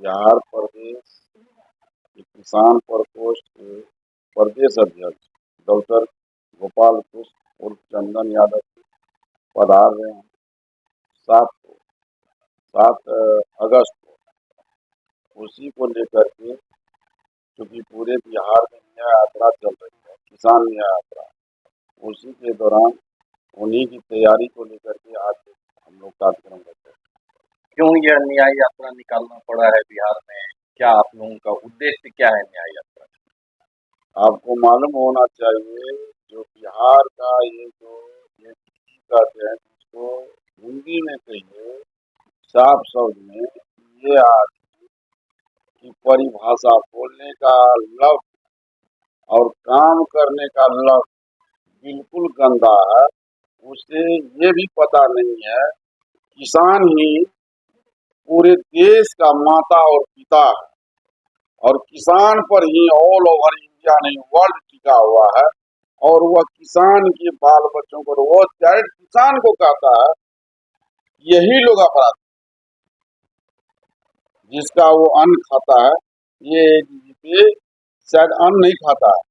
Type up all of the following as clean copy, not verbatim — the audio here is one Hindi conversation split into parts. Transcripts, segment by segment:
बिहार प्रदेश के किसान प्रकोष्ठ के प्रदेश अध्यक्ष डॉक्टर गोपाल कृष्ण उर्फ चंदन यादव पधार रहे हैं। 7 अगस्त को उसी को लेकर के, क्योंकि पूरे बिहार में न्याय यात्रा चल रही है, किसान न्याय यात्रा, उसी के दौरान उन्हीं की तैयारी को लेकर के आज हम लोग कार्यक्रम करते हैं। क्यों यह न्याय यात्रा निकालना पड़ा है बिहार में? क्या आप लोगों का उद्देश्य क्या है न्याय यात्रा? आपको मालूम होना चाहिए, जो बिहार का ये कहते हैं, जिसको हिंदी में कहिए साफ शब्द में, ये आज की परिभाषा बोलने का लफ्ज और काम करने का लफ्ज बिल्कुल गंदा है। उसे ये भी पता नहीं है किसान ही पूरे देश का माता और पिता है, और किसान पर ही ऑल ओवर इंडिया नहीं वर्ल्ड टिका हुआ है। और वह किसान के बाल बच्चों को, वो डायरेक्ट किसान को कहता है, यही लोग अपराध जिसका वो अन्न खाता है, ये शायद अन्न नहीं खाता है।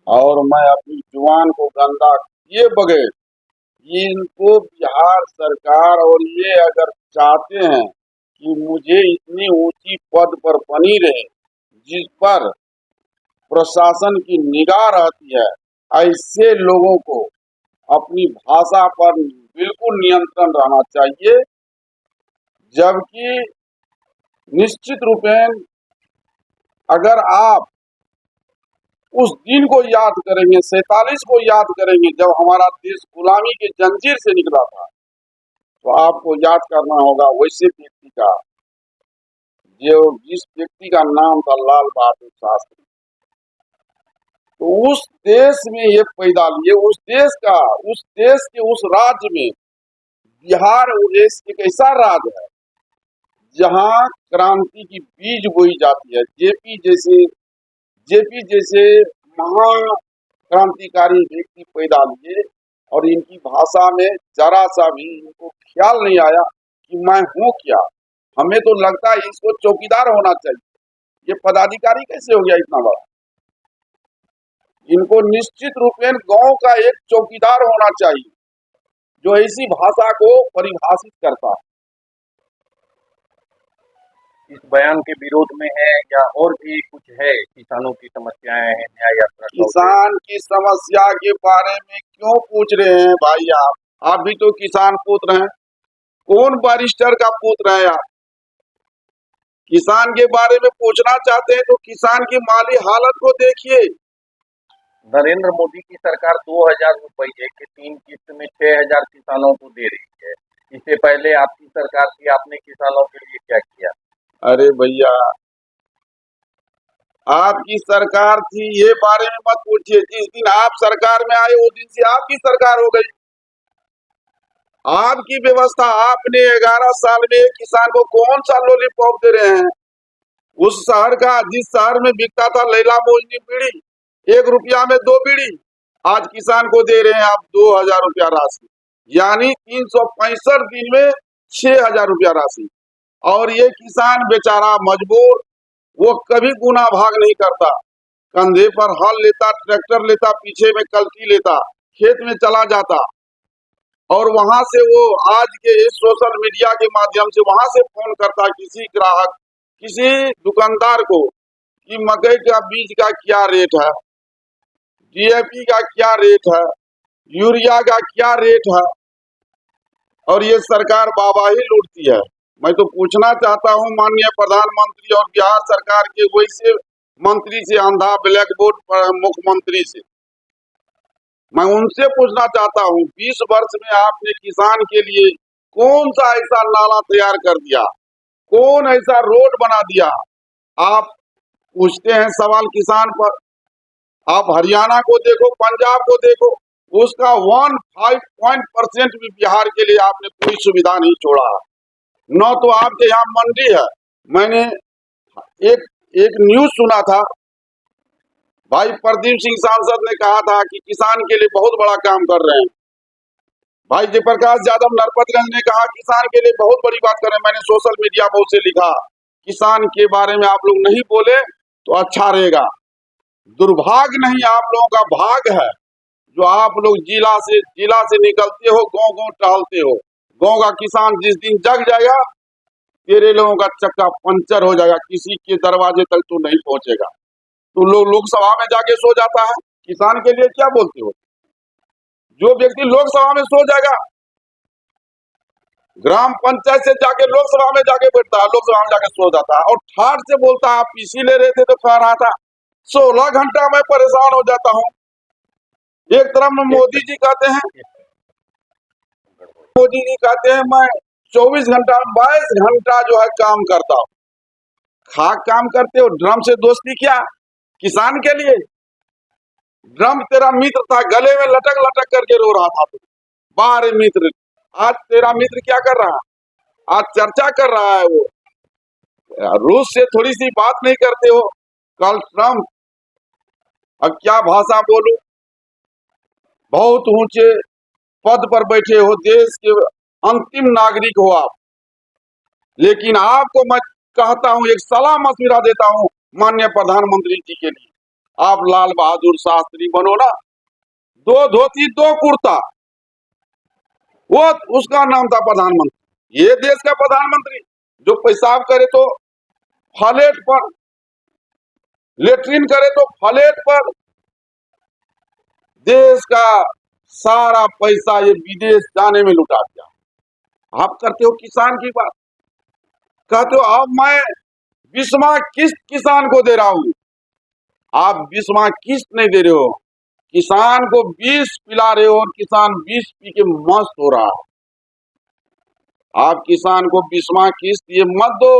और मैं अपनी जुबान को गंदा किए बगैर, इनको बिहार सरकार और ये अगर चाहते हैं कि मुझे इतनी ऊंची पद पर बनी रहे जिस पर प्रशासन की निगाह रहती है, ऐसे लोगों को अपनी भाषा पर बिल्कुल नियंत्रण रहना चाहिए। जबकि निश्चित रूपेण अगर आप उस दिन को याद करेंगे, 47 को याद करेंगे, जब हमारा देश गुलामी के जंजीर से निकला था, तो आपको याद करना होगा वैसे व्यक्ति का, जिस व्यक्ति का नाम था लाल बहादुर शास्त्री। तो उस देश में ये पैदा लिए, उस देश के उस राज्य में बिहार एक ऐसा राज्य है जहां क्रांति की बीज बोई जाती है। जेपी जैसे महान क्रांतिकारी व्यक्ति पैदा लिए, और इनकी भाषा में जरा सा भी इनको ख्याल नहीं आया कि मैं हूँ क्या। हमें तो लगता है इसको चौकीदार होना चाहिए, ये पदाधिकारी कैसे हो गया इतना बड़ा। इनको निश्चित रूप में गांव का एक चौकीदार होना चाहिए जो ऐसी भाषा को परिभाषित करता है। इस बयान के विरोध में है या और भी कुछ है? किसानों की समस्याएं हैं न्याय यात्रा? किसान की समस्या के बारे में क्यों पूछ रहे हैं भाई? आप भी तो किसान पुत्र हैं। कौन बैरिस्टर का पुत्र है आप? किसान के बारे में पूछना चाहते हैं तो किसान की माली हालत को देखिए। नरेंद्र मोदी की सरकार 2000 रुपये की 3 किस्त में 6000 किसानों को दे रही है। इससे पहले आपकी सरकार थी, आपने किसानों के लिए क्या किया? अरे भैया, आपकी सरकार थी ये बारे में मत पूछिए। जिस दिन आप सरकार में आए उस दिन से आपकी सरकार हो गई। आपकी व्यवस्था, आपने 11 साल में किसान को कौन सा लॉलीपॉप दे रहे हैं? उस शहर का, जिस शहर में बिकता था लैला मोजनी बीड़ी, 1 रुपया में 2 बीड़ी, आज किसान को दे रहे हैं आप 2000 रुपया राशि, यानी 365 दिन में 6000 रुपया राशि। और ये किसान बेचारा मजबूर, वो कभी गुना भाग नहीं करता, कंधे पर हल लेता, ट्रैक्टर लेता, पीछे में कल्टी लेता, खेत में चला जाता, और वहां से वो आज के इस सोशल मीडिया के माध्यम से वहां से फोन करता किसी ग्राहक, किसी दुकानदार को कि मकई का बीज का क्या रेट है, डीएपी का क्या रेट है, यूरिया का क्या रेट है, और ये सरकार वाहवाही लूटती है। मैं तो पूछना चाहता हूं माननीय प्रधानमंत्री और बिहार सरकार के वैसे मंत्री से, अंधा ब्लैक बोर्ड पर मुख्यमंत्री से, मैं उनसे पूछना चाहता हूं, 20 वर्ष में आपने किसान के लिए कौन सा ऐसा नाला तैयार कर दिया, कौन ऐसा रोड बना दिया? आप पूछते हैं सवाल किसान पर। आप हरियाणा को देखो, पंजाब को देखो, उसका 1.5% भी बिहार के लिए आपने कोई सुविधा नहीं छोड़ा। न तो आपके यहाँ मंडी है। मैंने एक न्यूज सुना था, भाई प्रदीप सिंह सांसद ने कहा था कि किसान के लिए बहुत बड़ा काम कर रहे हैं। भाई जयप्रकाश यादव नरपतगंज ने कहा किसान के लिए बहुत बड़ी बात करें। मैंने सोशल मीडिया पर उसे लिखा किसान के बारे में आप लोग नहीं बोले तो अच्छा रहेगा। दुर्भाग्य नहीं आप लोगों का भाग है जो आप लोग जिला से निकलते हो, गांव गांव टहलते हो। गांव का किसान जिस दिन जग जाएगा तेरे लोगों का चक्का पंचर हो जाएगा, किसी के दरवाजे तक तू नहीं पहुंचेगा। तू लोकसभा में जाके सो जाता है, किसान के लिए क्या बोलते हो? जो व्यक्ति लोकसभा में सो जाएगा, ग्राम पंचायत से जाके लोकसभा में जाके बैठता है, लोकसभा में जाके सो जाता है और ठाठ से बोलता है। आप पीसी ले रहे थे तो कह रहा था 16 घंटा मैं परेशान हो जाता हूँ। एक तरफ में मोदी जी कहते हैं मैं 24 घंटा 22 घंटा जो है काम करता हूँ। खाक काम करते हो। ड्रम से दोस्ती क्या किसान के लिए? ड्रम तेरा मित्र था, गले में लटक लटक करके रो रहा था। तू बाहर मित्र, आज तेरा मित्र क्या कर रहा है? आज चर्चा कर रहा है वो। रूस से थोड़ी सी बात नहीं करते हो। कल ट्रम्प, अब क्या भाषा बोलूं, बहुत ऊंचे पद पर बैठे हो, देश के अंतिम नागरिक हो आप, लेकिन आपको मैं कहता हूं, एक सलाह मशविरा देता हूं माननीय प्रधानमंत्री जी के लिए, आप लाल बहादुर शास्त्री बनो ना। 2 धोती 2 कुर्ता, वो उसका नाम था प्रधानमंत्री। ये देश का प्रधानमंत्री जो पेशाब करे तो फ्लैट पर, लेट्रिन करे तो फ्लैट पर। देश का सारा पैसा ये विदेश जाने में लुटा दिया। आप करते हो किसान की बात, कहते हो अब मैं 20वां किस्त किसान को दे रहा हूं। आप 20वां किस्त नहीं दे रहे हो, किसान को 20 पिला रहे हो और किसान 20 पी के मस्त हो रहा है। आप किसान को 20वां किस्त ये मत दो।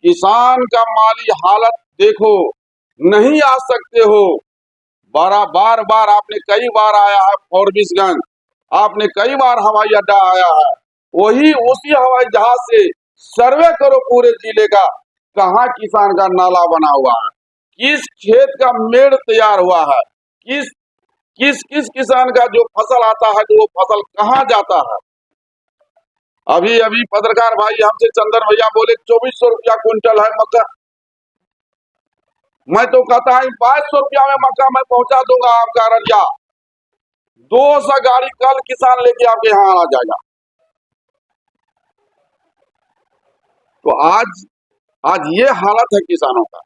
किसान का माली हालत देखो, नहीं आ सकते हो। बार बार आपने कई बार आया है फॉरबिसगंज, आपने कई बार हवाई अड्डा आया है, वही उसी हवाई जहाज से सर्वे करो पूरे जिले का, कहाँ किसान का नाला बना हुआ है, किस खेत का मेड़ तैयार हुआ है, किस किसान का जो फसल आता है तो वो फसल कहाँ जाता है। अभी पत्रकार भाई हमसे चंदन भैया बोले 2400 रुपया क्विंटल है मक्का। मैं तो कहता है 2200 रुपया में मक्का मैं पहुंचा दूंगा आपका अररिया। 200 गाड़ी कल किसान लेके आपके यहाँ आ जाएगा। तो आज ये हालत है किसानों का।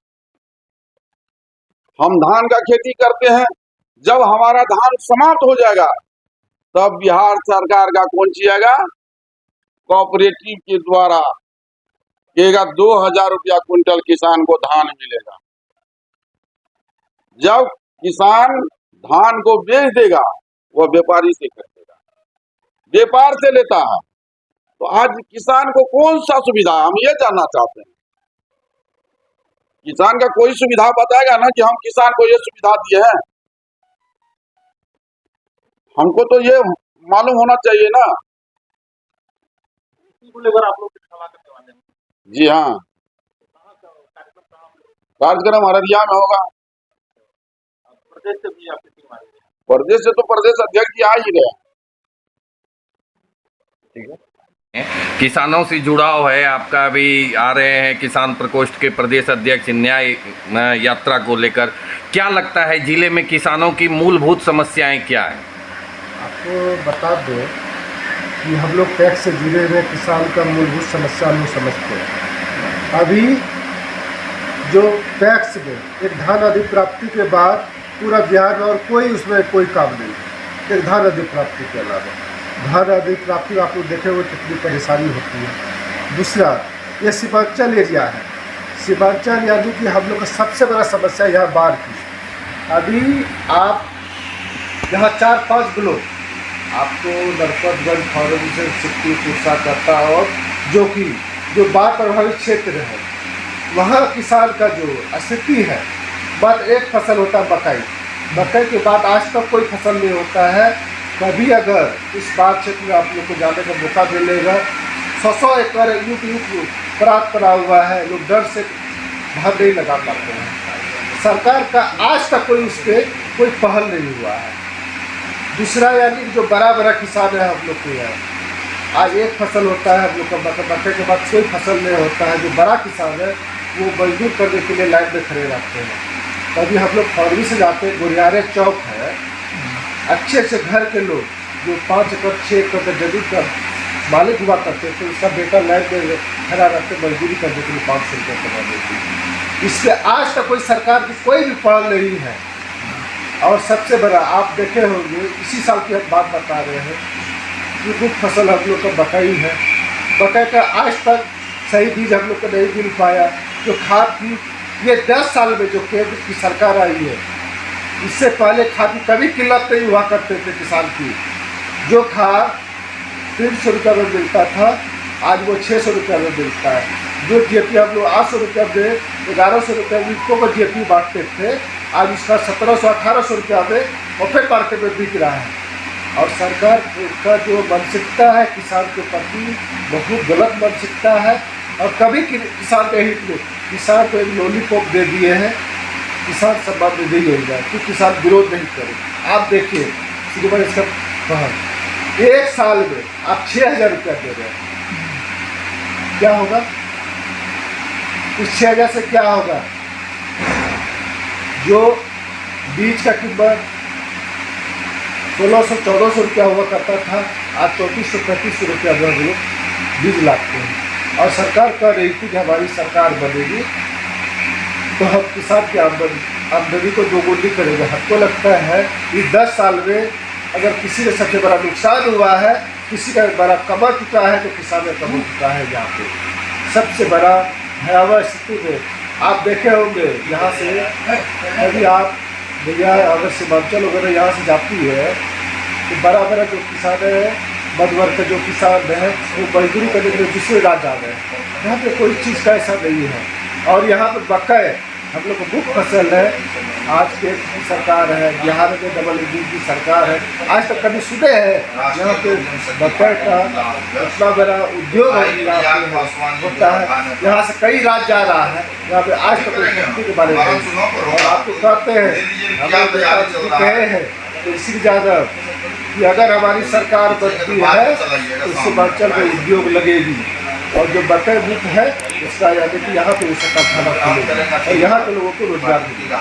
हम धान का खेती करते हैं, जब हमारा धान समाप्त हो जाएगा तब बिहार सरकार का कौन आएगा, कोऑपरेटिव के द्वारा कहेगा 2000 रुपया क्विंटल किसान को धान मिलेगा। जब किसान धान को बेच देगा वह व्यापारी से खरीदेगा, व्यापार से लेता है। तो आज किसान को कौन सा सुविधा, हम ये जानना चाहते हैं। किसान का कोई सुविधा बताएगा ना कि हम किसान को ये सुविधा दिए हैं? हमको तो ये मालूम होना चाहिए ना। आप लोग सलाह करने वाले हैं? जी हाँ, कार्यक्रम अररिया में होगा। प्रदेश से भी आपकी टीम आ रही है? प्रदेश से तो प्रदेश अध्यक्ष जी आ ही रहे। ठीक है, किसानों से जुड़ाव है आपका, भी आ रहे हैं किसान प्रकोष्ठ के प्रदेश अध्यक्ष न्याय यात्रा को लेकर। क्या लगता है जिले में किसानों की मूलभूत समस्याएं क्या है? आपको बता दो कि हम लोग टैक्स से जुड़े हुए किसान का मूलभूत समस्या नहीं समझते हैं। अभी जो टैक्स में एक धान अधिप्राप्ति के बाद पूरा बिहार में और कोई उसमें कोई काम नहीं है, एक धान अधिप्राप्ति के अलावा। धान अधिप्राप्ति आप लोग देखे हुए कितनी परेशानी होती है। दूसरा, ये सीमांचल एरिया है। सीमांचल यानी कि हम लोग का सबसे बड़ा समस्या यहाँ बाढ़ की। अभी आप यहाँ 4-5 ब्लॉक आपको नरपतगंज, फॉरबिसगंज, सिक्की, पुरसा करता, और जो बाढ़ प्रभावित क्षेत्र है वहाँ किसान का जो स्थिति है, बस एक फसल होता है मकई। मकई के बाद आज तक कोई फसल नहीं होता है। कभी अगर इस बाढ़ क्षेत्र में आप लोग को जाने का मौका मिलेगा, 100 एकड़ यूं प्राप्त करा हुआ है, लोग डर से बाहर नहीं लगा पाते हैं। सरकार का आज तक कोई उस पर कोई पहल नहीं हुआ है। दूसरा यानी कि जो बड़ा बड़ा किसान है हम लोग के यहाँ, आज एक फसल होता है हम लोग का, मक्के के बाद कोई फसल नहीं होता है। जो बड़ा किसान है वो मजदूर करने के लिए लाइन में खड़े रहते हैं। कभी हम लोग फौरवी से जाते हैं, गुरियारे चौक है, अच्छे अच्छे घर के लोग जो 5 एकड़ 6 एकड़ का जमीन का मालिक हुआ करते थे, उसका बेटा लाइन में खड़ा रहते मजदूरी करने के लिए 500 रुपये कमा देती। इससे आज तक कोई सरकार की कोई भी पहल नहीं है। और सबसे बड़ा आप देखे होंगे, इसी साल की हम बात बता रहे हैं कि कुछ फसल हम लोग का मकई है, मकई का आज तक सही बीज हम लोग को नहीं मिल पाया। जो खाद की ये 10 साल में जो केंद्र की सरकार आई है, इससे पहले खाद की कभी किल्लत नहीं हुआ करते थे किसान की। जो खाद 300 रुपये में मिलता था, आज वो 600 रुपये में मिलता है। जो GST हम लोग 800 रुपये में 1100 रुपये विको को GST बांटते थे, आज उसका 1700 1800 रुपया में ओपन मार्केट में बिक रहा है। और सरकार का जो मानसिकता है किसान के प्रति बहुत गलत मानसिकता है। और कभी किसान के हित में किसान को एक लॉलीपॉप दे दिए हैं, किसान सम्मान निधि योजना कि किसान विरोध नहीं करे। आप देखिए श्रीमान इसका एक साल में आप 6000 रुपया दे रहे हैं, क्या होगा? इस 6000 से क्या होगा? जो बीज का कीमत 1600 1400 रुपया हुआ करता था, आज 3400 3500 रुपया में हम लोग बीज लाते हैं। और सरकार कह रही थी कि हमारी सरकार बनेगी तो हम किसान की आमदनी को दोगुनी करेंगे। हमको लगता है कि 10 साल में अगर किसी का सबसे बड़ा नुकसान हुआ है, किसी का बड़ा कमर टूटा है, तो किसान का कमर टूटा है। यहाँ पे सबसे बड़ा भयावह स्थिति में आप देखे होंगे, यहाँ से अभी आप भैया अगर सीमांचल वगैरह यहाँ से जाती है तो बड़ा बड़ा जो किसान है, मध्यवर्ग का जो किसान है, वो मजदूरी करने के लिए दूसरे राज्य जा रहे हैं। यहाँ पे कोई चीज़ का ऐसा नहीं है। और यहाँ पर मकई हम लोग को मुख्य फसल है। आज के की सरकार है, बिहार में डबल इंजन की सरकार है। आज तक कभी सुने हैं यहाँ पे मकई का इतना बड़ा उद्योग होता है, यहाँ से कई राज्य जा रहा है, यहाँ पे आज तक कोई खेती के बारे में। और आपको कहते हैं हम लोग कहे हैं तो इसी ज़्यादा कि अगर हमारी सरकार बनती है तो सीमांचल में उद्योग लगेगी। और जो मकई मुक्त है उसका यानी कि यहाँ पे उसका कारखाना खुलेगा और यहाँ के लोगों को रोजगार मिलेगा।